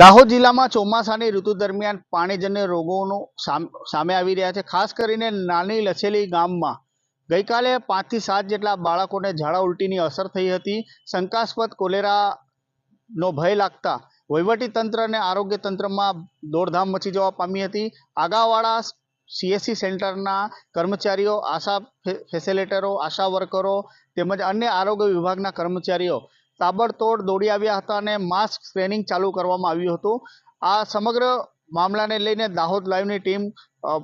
દાહોદ જિલ્લામાં ચોમાસાની ઋતુ દરમિયાન પાણીજન્ય રોગોનો સામે આવી રહ્યા છે। ખાસ કરીને નાની લછેલી ગામમાં ગઈકાલે 5 થી 7 જેટલા બાળકોને ઝાડા ઉલટીની અસર થઈ હતી। શંકાસ્પદ કોલેરાનો ભય લાગતા વહીવટી તંત્ર અને આરોગ્ય તંત્રમાં દોડધામ મચી જવા પામી હતી। આગાવાડા CSC સેન્ટરના કર્મચારીઓ, આશા ફેસિલિટેટરો, આશા વર્કરો તેમજ અન્ય આરોગ્ય વિભાગના કર્મચારીઓ તાબડતોડ દોડી આવ્યા હતા અને માસ સ્ક્રીનિંગ ચાલુ કરવામાં આવ્યું હતું। આ સમગ્ર મામલાને લઈને દાહોદ લાઈવની ટીમ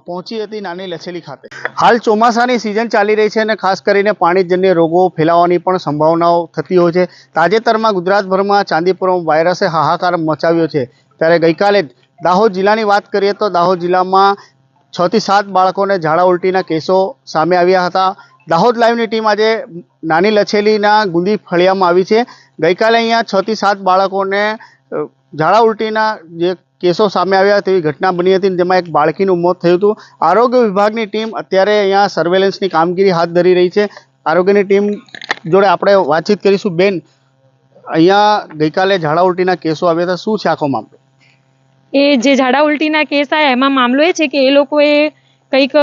પહોંચી હતી નાની લછેલી ખાતે। હાલ ચોમાસાની સિઝન ચાલી રહી છે અને ખાસ કરીને પાણીજન્ય રોગો ફેલાવાની પણ સંભાવનાઓ થતી હોય છે। તાજેતરમાં ગુજરાતભરમાં ચાંદીપુરમ વાયરસે હાહાકાર મચાવ્યો છે, ત્યારે ગઈકાલે દાહોદ જિલ્લાની વાત કરીએ તો દાહોદ જિલ્લામાં 6 થી 7 બાળકોને ઝાડા ઉલટીના કેસો સામે આવ્યા હતા। દાહોદ લાઈવની ટીમ આજે નાની લછેલીના ગુંદી ફળિયામાં આવી છે। ગઈકાલે અહીંયા 6 થી 7 બાળકોને ઝાડા ઉલટીના જે કેસો સામે આવ્યા તેવી ઘટના બની હતી, જેમાં એક બાળકીનું મોત થયું હતું। આરોગ્ય વિભાગની ટીમ અત્યારે અહીંયા સર્વેલન્સની કામગીરી હાથ ધરી રહી છે। આરોગ્યની ટીમ જોડે આપણે વાતચીત કરીશું। બેન, અહીંયા ગઈકાલે ઝાડા ઉલટીના કેસો આવ્યા હતા, શું છે આખો મામલો? એ જે ઝાડા ઉલટીના કેસ આવ્યા એમાં મામલો એ છે કે એ લોકોએ કંઈક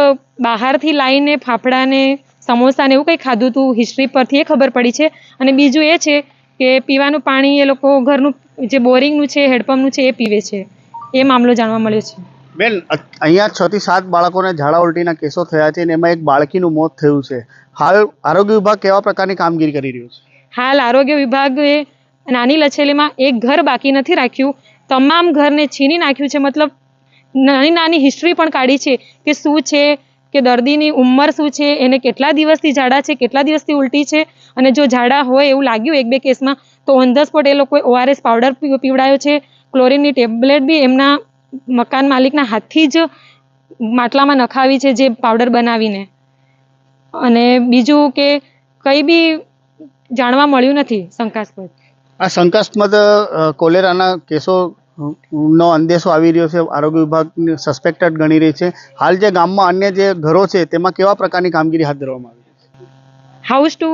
બહારથી લાવીને ફાફડાને સમોસાને એવું કંઈક ખાધું હતું, હિસ્ટ્રી પરથી એ ખબર પડી છે। અને બીજું એ છે કે પીવાનું પાણી એ લોકો ઘરનું જે બોરિંગનું છે, હેડપંપનું છે એ પીવે છે, એ મામલો જાણવા મળ્યો છે। બેન, અહીંયા 6 થી 7 બાળકોને ઝાડા ઉલટીના કેસો થયા છે અને એમાં એક બાળકીનું મોત થયું છે। હાલ આરોગ્ય વિભાગ કેવા પ્રકારની કામગીરી કરી રહ્યું છે? હાલ આરોગ્ય વિભાગે નાની લછેલીમાં એક ઘર બાકી નથી રાખ્યું, તમામ ઘરને છીની નાખ્યું છે। મતલબ નાની નાની હિસ્ટ્રી પણ કાઢી છે કે શું છે, કે દર્દીની ઉંમર શું છે, એને કેટલા દિવસથી ઝાડા છે, કેટલા દિવસથી ઉલટી છે, અને જો ઝાડા હોય એવું લાગ્યું એક બે કેસમાં તો ઓન ધ સ્પોટ એ લોકોએ ORS પાવડર પીવડાયો છે। ક્લોરીનની ટેબ્લેટ બી એમના મકાન માલિકના હાથથી જ માટલામાં નખાવી છે, જે પાવડર બનાવીને। અને બીજું કે કંઈ બી જાણવા મળ્યું નથી શંકાસ્પદ। આ શંકાસ્પદ કોલેરાના કેસો નો અંદેશો આવી રહ્યો છે, આરોગ્ય વિભાગ સસ્પેક્ટેડ ગણી રહી છે। હાલ જે ગામમાં અન્ય જે ઘરો છે તેમાં કેવા પ્રકારની કામગીરી હાથ ધરવામાં આવી છે? હાઉસ ટુ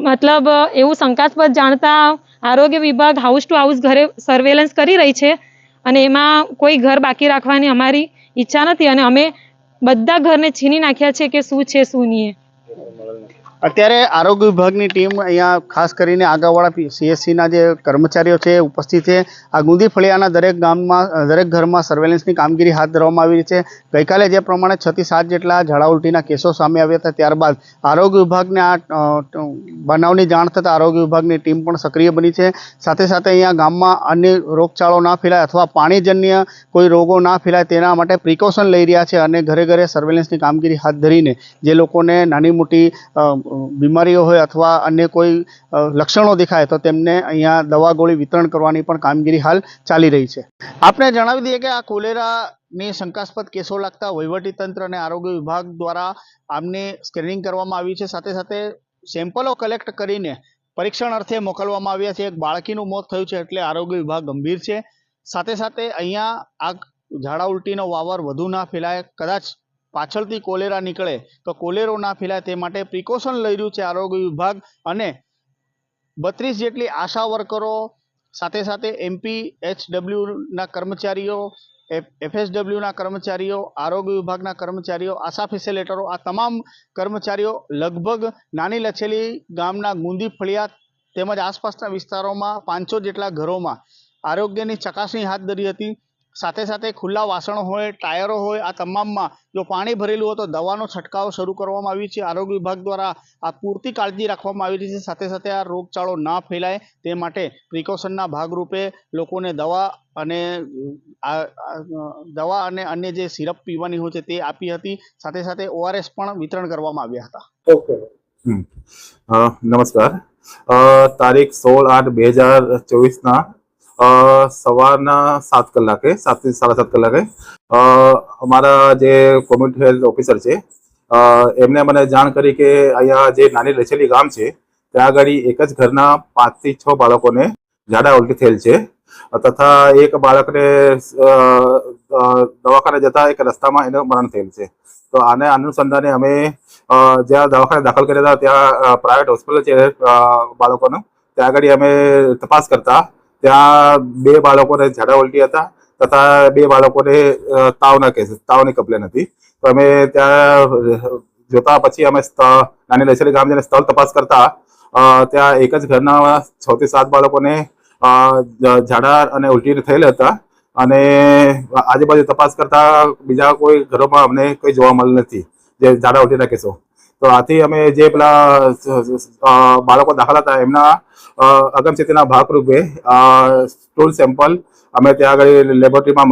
મતલબ એવું શંકાસ્પદ જાણતા આરોગ્ય વિભાગ હાઉસ ટુ હાઉસ ઘરે સર્વેલન્સ કરી રહી છે, અને એમાં કોઈ ઘર બાકી રાખવાની અમારી ઈચ્છા નથી, અને અમે બધા ઘરને છીની નાખ્યા છે કે શું છે શું નહીં। અત્યારે આરોગ્ય વિભાગની ટીમ અહીંયા ખાસ કરીને આગાવાડા CSCના જે કર્મચારીઓ છે ઉપસ્થિત છે। આ ગુંદી ફળિયાના દરેક ઘરમાં સર્વેલન્સની કામગીરી હાથ ધરવામાં આવી છે। ગઈકાલે જે પ્રમાણે 6 થી 7 જેટલા ઝાડા ઉલટીના કેસો સામે આવ્યા હતા, ત્યારબાદ આરોગ્ય વિભાગને આ બનાવની જાણ થતાં આરોગ્ય વિભાગની ટીમ પણ સક્રિય બની છે। સાથે સાથે અહીંયા ગામમાં અન્ય રોગચાળો ના ફેલાય અથવા પાણીજન્ય કોઈ રોગો ના ફેલાય તેના માટે પ્રિકોશન લઈ રહ્યા છે, અને ઘરે ઘરે સર્વેલન્સની કામગીરી હાથ ધરીને જે લોકોને નાની મોટી બીમારીઓ હોય અથવા અન્ય કોઈ લક્ષણો દેખાય તો તેમને અહીંયા દવા ગોળી વિતરણ કરવાની પણ કામગીરી હાલ ચાલી રહી છે। આપણે જણાવી દઈએ કે આ કોલેરાની શંકાસ્પદ કેસો લાગતા વહીવટી તંત્ર અને આરોગ્ય વિભાગ દ્વારા આમની સ્ક્રીનિંગ કરવામાં આવી છે। સાથે સાથે સેમ્પલો કલેક્ટ કરીને પરીક્ષણ અર્થે મોકલવામાં આવ્યા છે। એક બાળકીનું મોત થયું છે એટલે આરોગ્ય વિભાગ ગંભીર છે। સાથે સાથે અહીંયા આ ઝાડા ઉલટીનો વાવર વધુ ના ફેલાય, કદાચ પાછળથી કોલેરા નીકળે તો કોલેરો ના ફેલાય તે માટે પ્રિકોશન લઈ રહ્યું છે આરોગ્ય વિભાગ। અને 32 જેટલી આશા વર્કરો, સાથે સાથે MPHWના કર્મચારીઓ, FSWના કર્મચારીઓ, આરોગ્ય વિભાગના કર્મચારીઓ, આશા ફેસિલિટેટરો, આ તમામ કર્મચારીઓ લગભગ નાની લછેલી ગામના ગુંદી ફળિયા તેમજ આસપાસના વિસ્તારોમાં 500 જેટલા ઘરોમાં આરોગ્યની ચકાસણી હાથ ધરી હતી। સાથે સાથે ખુલ્લા વાસણો હોય, ટાયરો હોય, આ તમામમાં જો પાણી ભરેલું હોય તો દવાનો છંટકાવ શરૂ કરવામાં આવ્યો છે। આરોગ્ય વિભાગ દ્વારા આ પૂરતી કાળજી રાખવામાં આવી રહી છે। સાથે સાથે આ રોગચાળો ના ફેલાય તે માટે પ્રિકોશનના ભાગરૂપે લોકોને દવા અને અન્ય જે સિરપ પીવાની હોય છે તે આપી હતી। સાથે સાથે ORS પણ વિતરણ કરવામાં આવ્યા હતા। ઓકે, નમસ્કાર। તારીખ 16/8/2024ના સવારના 7 કલાકે 7 થી 7:30 કલાકે અમારા જે કોમ્યુનિટી હેલ્થ ઓફિસર છે એમને મને જાણ કરી કે અહીંયા જે નાની લછેલી ગામ છે ત્યાં આગળ એક જ ઘરના 5 થી 6 બાળકોને ઝાડા ઉલટી થયેલ છે, તથા એક બાળકને દવાખાને જતા એક રસ્તામાં એનું મરણ થયેલ છે। તો આને અનુસંધાને અમે જ્યાં દવાખાને દાખલ કર્યા હતા ત્યાં પ્રાઇવેટ હોસ્પિટલ છે બાળકોનું, ત્યાં આગળ અમે તપાસ કરતા ત્યાં 2 બાળકોને ઝાડા ઉલટી હતા તથા 2 બાળકોને તાવની કમ્પ્લેન હતી. તો અમે ત્યાં જોતા પછી અમે નાની લછેલી ગામ જઈને સ્થળ તપાસ કરતા ત્યાં એક જ ઘરના 6 થી 7 બાળકોને ઝાડા અને ઉલટી થયેલા હતા અને આજુબાજુ તપાસ કરતા બીજા કોઈ ઘરોમાં અમને કોઈ જોવા મળેલ નથી જે ઝાડા ઉલટીના કેસો. તો આથી અમે જે પેલા બાળકો દાખલ હતા એમના અગમચેતીના ભાગરૂપે સ્ટૂલ સેમ્પલ અમે ત્યાં આગળ લેબોરેટરીમાં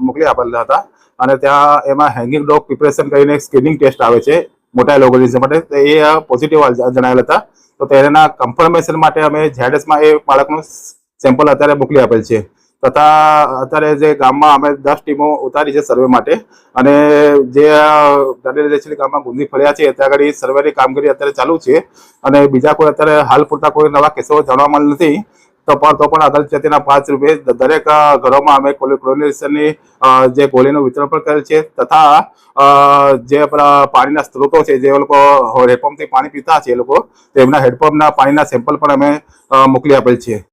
મોકલી આપેલા હતા અને ત્યાં એમાં હેંગિંગ ડોગ પ્રિપરેશન કરીને સ્ક્રીનિંગ ટેસ્ટ આવે છે મોટા ઓર્ગેનિઝમ માટે, તો એ પોઝિટિવ જણાયેલા હતા. તો તેના કન્ફર્મેશન માટે અમે ઝેડએસમાં એ બાળકનું સેમ્પલ અત્યારે મોકલી આપેલ છે. તથા અત્યારે જે ગામમાં અમે 10 ટીમો ઉતારી છે સર્વે માટે અને જે ગામમાં ગુંદી ફળિયા છે ત્યાં આગળ સર્વેની કામગીરી અત્યારે ચાલુ છે અને બીજા કોઈ અત્યારે હાલ પૂરતા કોઈ નવા કેસો જાણવા મળેલ નથી. તો પણ અદાલત ચેતીના 5 રૂપે દરેક ઘરોમાં અમે ક્લોરિનેશનની જે ગોળીનું વિતરણ પણ કરેલ છે તથા જે આપણા પાણીના સ્ત્રોતો છે જે લોકો હેડપંપથી પાણી પીતા છે એ લોકો તેમના હેડપંપના પાણીના સેમ્પલ પણ અમે મોકલી આપેલ છે.